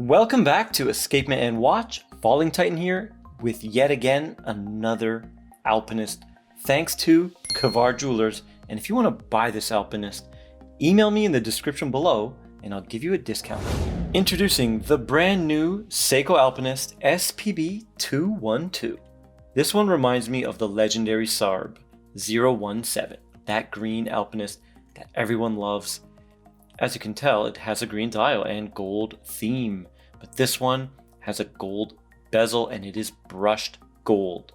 Welcome back to Escapement and Watch. Falling Titan here with yet again another Alpinist. Thanks to Kavar Jewelers. And if you want to buy this Alpinist, email me in the description below and I'll give you a discount. Introducing the brand new SEIKO Alpinist SPB212. This one reminds me of the legendary Sarb017, that green Alpinist that everyone loves. As you can tell, it has a green dial and gold theme, but this one has a gold bezel and it is brushed gold.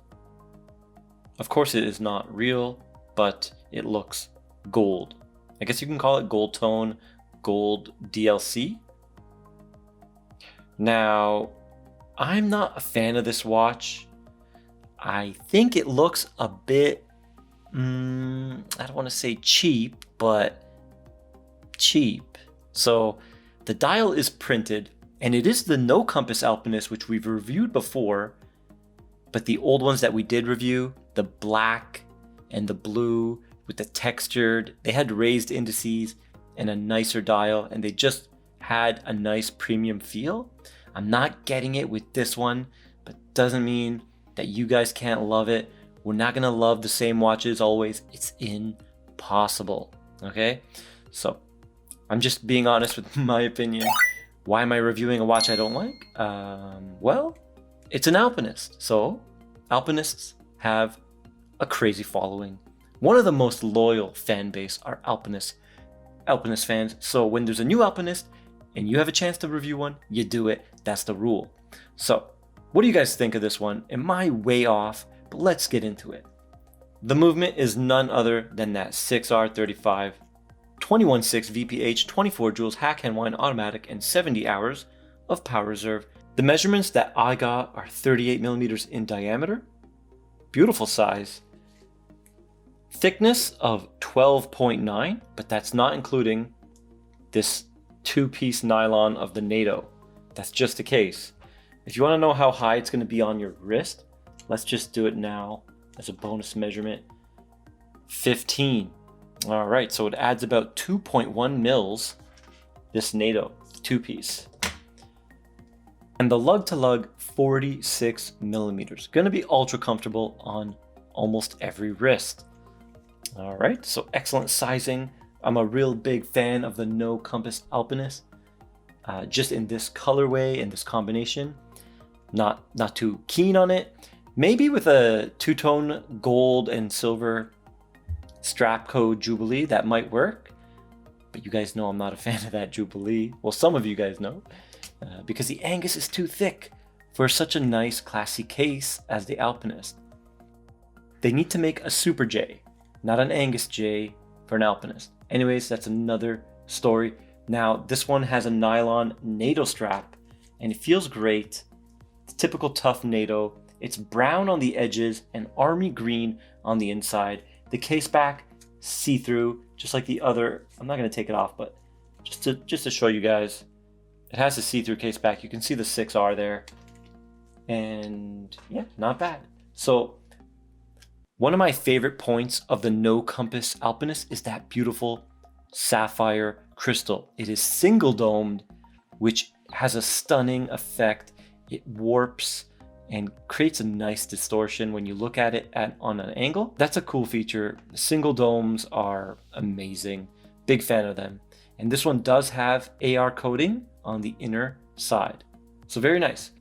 Of course it is not real, but it looks gold. I guess you can call it gold tone, gold DLC. Now, I'm not a fan of this watch. I think it looks a bit, I don't want to say cheap, but cheap. So the dial is printed and it is the no compass Alpinist, which we've reviewed before, but the old ones that we did review, the black and the blue with the textured, they had raised indices and a nicer dial and they just had a nice premium feel. I'm not getting it with this one, but doesn't mean that you guys can't love it. We're not gonna love the same watches always. It's impossible, okay? So I'm just being honest with my opinion. Why am I reviewing a watch I don't like? Well, it's an Alpinist. So Alpinists have a crazy following. One of the most loyal fan base are Alpinist fans. So when there's a new Alpinist and you have a chance to review one, you do it. That's the rule. So what do you guys think of this one? Am I way off? But let's get into it. The movement is none other than that 6R35 21.6 VPH, 24 joules hack hand wind automatic, and 70 hours of power reserve. The measurements that I got are 38 millimeters in diameter. Beautiful size. Thickness of 12.9, but that's not including this two-piece nylon of the NATO. That's just the case. If you want to know how high it's going to be on your wrist, let's just do it now as a bonus measurement. 15. All right, so it adds about 2.1 mils, this NATO two-piece. And the lug to lug, 46 millimeters. Gonna be ultra comfortable on almost every wrist. All right, so excellent sizing. I'm a real big fan of the no compass Alpinist. Just in this colorway, in this combination. Not too keen on it. Maybe with a two-tone gold and silver strap code Jubilee, that might work, but you guys know I'm not a fan of that Jubilee. Well, some of you guys know, because the Angus is too thick for such a nice classy case as the Alpinist. They need to make a Super J, not an Angus J for an Alpinist. Anyways, that's another story. Now, this one has a nylon NATO strap and it feels great. It's typical tough NATO. It's brown on the edges and army green on the inside. The case back, see-through, just like the other. I'm not going to take it off, but just to show you guys, it has a see-through case back. You can see the 6R there. And yeah, not bad. So one of my favorite points of the no compass Alpinist is that beautiful sapphire crystal. It is single domed, which has a stunning effect. It warps and creates a nice distortion when you look at it on an angle. That's a cool feature. Single domes are amazing. Big fan of them. And this one does have AR coating on the inner side. So very nice.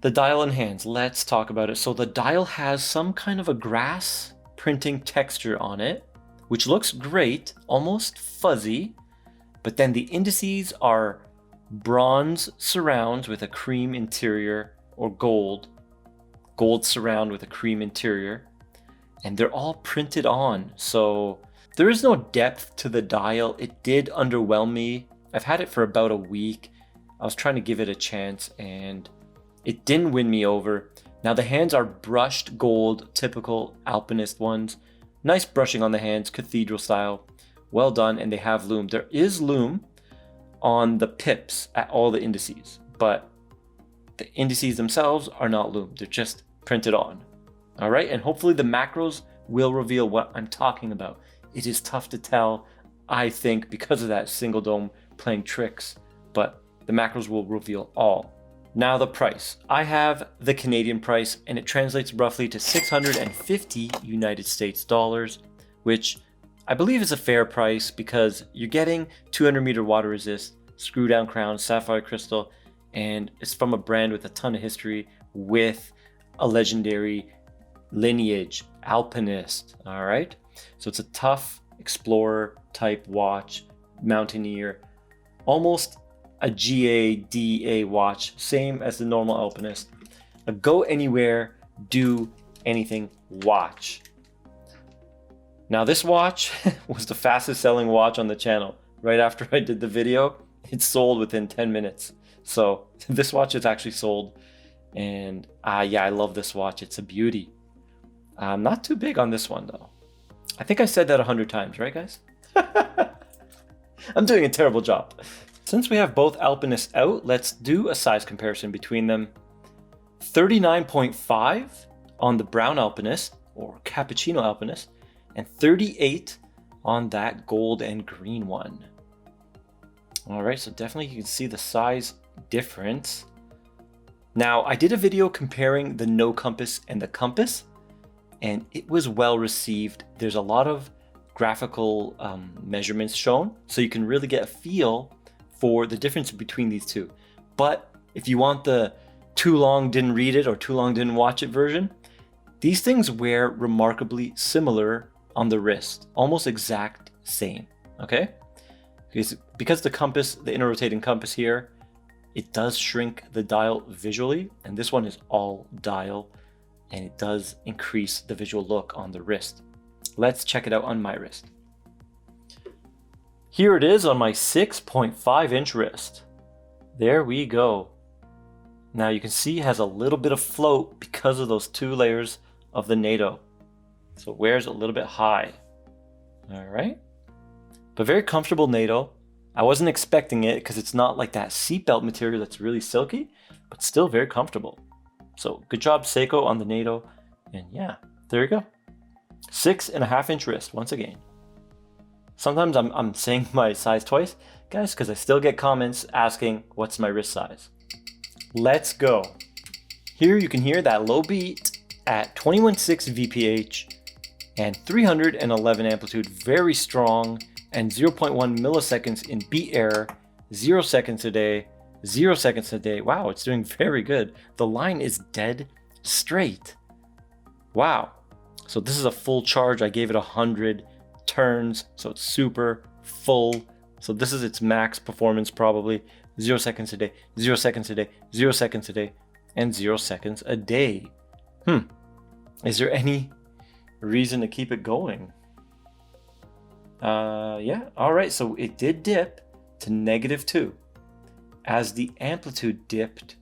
The dial and hands, let's talk about it. So the dial has some kind of a grass printing texture on it, which looks great, almost fuzzy. But then the indices are bronze surrounds with a cream interior, or gold surround with a cream interior, and they're all printed on. So there is no depth to the dial. It did underwhelm me. I've had it for about a week. I was trying to give it a chance and it didn't win me over. Now the hands are brushed gold, typical Alpinist ones. Nice brushing on the hands, cathedral style. Well done, and they have loom. There is loom on the pips at all the indices, but the indices themselves are not loom. They're just printed on. All right, and hopefully the macros will reveal what I'm talking about. It is tough to tell, I think, because of that single dome playing tricks, but the macros will reveal all. Now the price. I have the Canadian price and it translates roughly to 650 United States dollars, which I believe is a fair price because you're getting 200-meter water resist, screw down crown, sapphire crystal, and it's from a brand with a ton of history with a legendary lineage, Alpinist, all right? So it's a tough explorer type watch, mountaineer, almost a GA/DA watch, same as the normal Alpinist. A go anywhere, do anything watch. Now this watch was the fastest selling watch on the channel. Right after I did the video, it sold within 10 minutes. So this watch is actually sold, and yeah, I love this watch. It's a beauty. I'm not too big on this one though. I think I said that 100 times, right guys? I'm doing a terrible job. Since we have both Alpinists out, let's do a size comparison between them. 39.5 on the brown Alpinist or cappuccino Alpinist, and 38 on that gold and green one. All right, so definitely you can see the size difference. Now, I did a video comparing the no compass and the compass, and it was well received. There's a lot of graphical measurements shown, so you can really get a feel for the difference between these two. But if you want the too long didn't read it or too long didn't watch it version, these things wear remarkably similar on the wrist, almost exact same, okay? Because the compass, the inner rotating compass here, it does shrink the dial visually, and this one is all dial, and it does increase the visual look on the wrist. Let's check it out on my wrist. Here it is on my 6.5 inch wrist. There we go. Now you can see it has a little bit of float because of those 2 layers of the NATO. So it wears a little bit high. All right. But very comfortable NATO. I wasn't expecting it because it's not like that seatbelt material that's really silky, but still very comfortable. So good job SEIKO on the NATO. And yeah, there you go. 6.5 inch wrist once again. Sometimes I'm saying my size twice, guys, because I still get comments asking what's my wrist size. Let's go. Here you can hear that low beat at 21.6 VPH and 311 amplitude, very strong, and 0.1 milliseconds in beat error, 0 seconds a day, 0 seconds a day. Wow, it's doing very good. The line is dead straight. Wow. So this is a full charge. I gave it 100 turns, so it's super full. So this is its max performance probably. 0 seconds a day, 0 seconds a day, 0 seconds a day, and 0 seconds a day. Is there any reason to keep it going? Yeah, all right, so it did dip to -2 as the amplitude dipped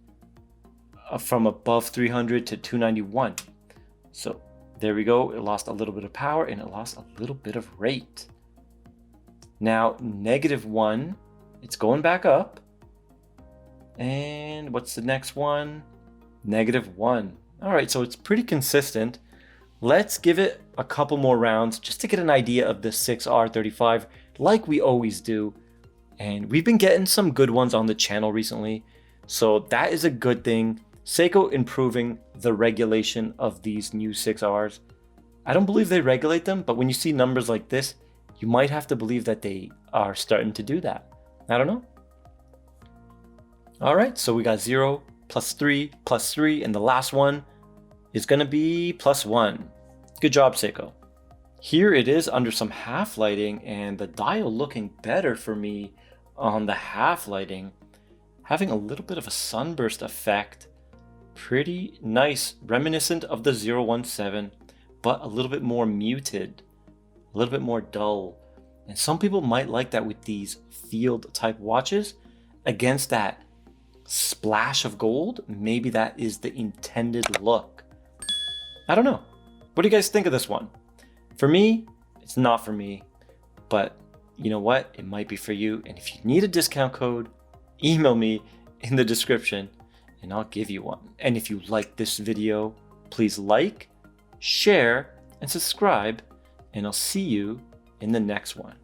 from above 300 to 291. So there we go. It lost a little bit of power and it lost a little bit of rate. Now, -1, it's going back up. And what's the next one? -1. All right, so it's pretty consistent. Let's give it a couple more rounds just to get an idea of the 6R35 like we always do. And we've been getting some good ones on the channel recently. So that is a good thing. SEIKO improving the regulation of these new 6Rs. I don't believe they regulate them, but when you see numbers like this, you might have to believe that they are starting to do that. I don't know. All right, so we got 0, +3, +3, and the last one is gonna be +1. Good job, SEIKO. Here it is under some half lighting, and the dial looking better for me on the half lighting, having a little bit of a sunburst effect. Pretty nice, reminiscent of the 017, but a little bit more muted, a little bit more dull. And some people might like that with these field type watches against that splash of gold. Maybe that is the intended look. I don't know. What do you guys think of this one? For me, it's not for me, but you know what? It might be for you. And if you need a discount code, email me in the description and I'll give you one. And if you like this video, please like, share, and subscribe, and I'll see you in the next one.